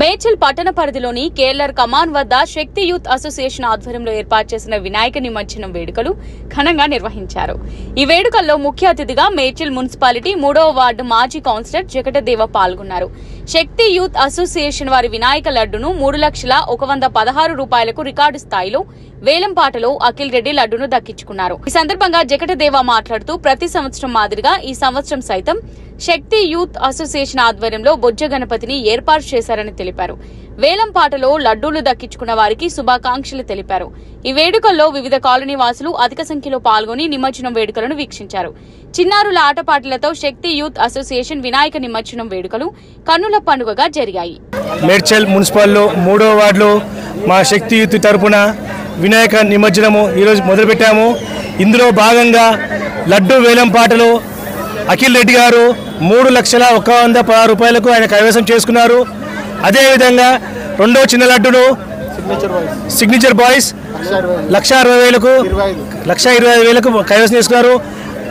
మేడ్చల్ పట్టణ పరిధిలోని కేఎల్ఆర్ కమాన్ వద్ద శక్తి యూత్ అసోసియేషన్ ఆధ్వర్యంలో ఏర్పాటు చేసిన వినాయక నిమజ్జనం వేడుకలు ఘనంగా నిర్వహించారు. ఈ వేడుకల్లో ముఖ్య అతిథిగా మేడ్చల్ మున్సిపాలిటీ 3వ వార్డు మాజీ కౌన్సిలర్ జగటదేవ పాల్గొన్నారు. శక్తి యూత్ అసోసియేషన్ వారి వినాయక లడ్డును 3,116 రూపాయలకు రికార్డు స్థాయిలో వేలంపాటలో అఖిల్ రెడ్డి లడ్డును దక్కించుకున్నారు. ఈ సందర్భంగా జగటదేవ మాట్లాడుతూ ప్రతి సంవత్సరం మాదిరిగా ఈ సంవత్సరం సైతం శక్తి యూత్ అసోసియేషన్ ఆధ్వర్యంలో బొజ్జ గణపతిని ఏర్పాటు చేశారని తెలిపారు. వేలంపాటలో లడ్డూలు దక్కించుకున్న వారికి శుభాకాంక్షలు తెలిపారు. ఈ వేడుకల్లో వివిధ కాలనీ వాసులు అధిక సంఖ్యలో పాల్గొని నిమజ్జనం వేడుకలను వీక్షించారు. చిన్నారుల ఆటపాటలతో శక్తి యూత్ అసోసియేషన్ వినాయక నిమజ్జనం వేడుకలు కన్నుల పండుగగా జరిగాయి. మేడ్చల్ మున్సిపల్లో 3వ వార్డులో మా శక్తి యూత్ తరపున వినాయక నిమజ్జనము ఈరోజు మొదలుపెట్టాము. ఇందులో భాగంగా లడ్డు వేలంపాటలో అఖిల్ రెడ్డి గారు 3,116 రూపాయలకు ఆయన కైవసం చేసుకున్నారు. అదేవిధంగా రెండో చిన్న లడ్డును సిగ్నేచర్ బాయ్స్ 1,60,000కు కైవసం చేసుకున్నారు.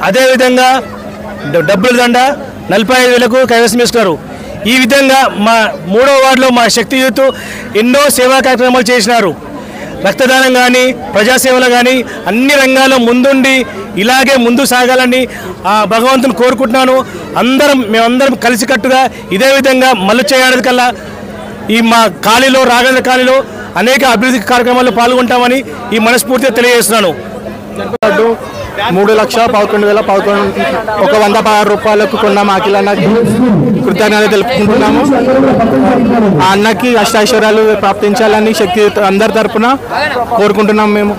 అదేవిధంగా డబ్బుల దండ 45,000కు కైవసం చేసుకున్నారు. ఈ విధంగా మా 3వ వార్డులో మా శక్తి యూత్ ఎన్నో సేవా కార్యక్రమాలు చేసినారు. రక్తదానం కానీ ప్రజాసేవలు కానీ అన్ని రంగాల్లో ముందుండి ఇలాగే ముందు సాగాలని భగవంతుని కోరుకుంటున్నాను. మేమందరం కలిసికట్టుగా ఇదే విధంగా మళ్ళీ చేయాలి కల్లా ఈ మా ఖాళీలో రాగల ఖాళీలో అనేక అభివృద్ధి కార్యక్రమాల్లో పాల్గొంటామని ఈ మనస్ఫూర్తిగా తెలియజేస్తున్నాను. 3,11,116 రూపాయలకు కొన్నాము. అఖిల్ అన్నకి కృతజ్ఞతలు తెలుపుకుంటున్నాము. ఆ అన్నకి అష్టాైశ్వర్యాలు ప్రాప్తించాలని శక్తి అందరి తరఫున కోరుకుంటున్నాము మేము.